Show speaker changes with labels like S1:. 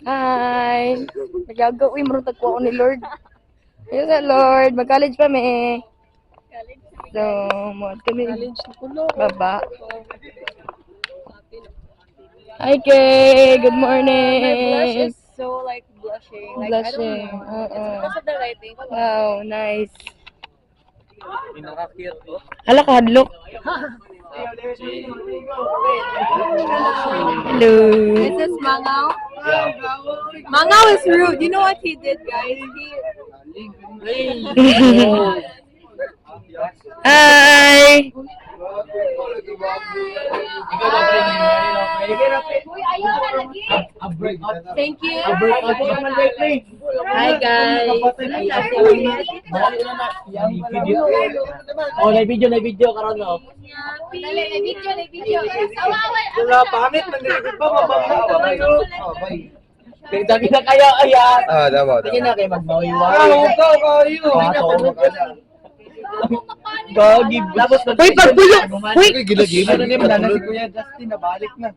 S1: Hi! Nagagawin mo rin ko ni Lord. Yes, Lord. Mag-college pa me. So, kami. Baba. Hi, Kay. Good morning.
S2: My blush is so like blushing. Like
S1: Blushing.
S2: I don't know. It's because of the lighting.
S1: Wow, nice. Hala ka, hadlok. Hello.
S2: This is Mangaw. Mangaw is rude. You know what he did, guys?
S1: Hi.
S2: Thank you.
S1: Hi, guys.
S3: Oh, na video karon no.
S2: Dali, na video.
S3: Wala pangit man dili ba mabangga kayo. Kaya sabi na kayo ayan.
S4: Tama.
S3: Sige na kay magmawiwa. Kayo. Gagi. Tapos
S1: Uy, pagbulok! Uy!
S4: Gilagay mo na niya.
S3: Wala na si Kuya Justin nabalik na.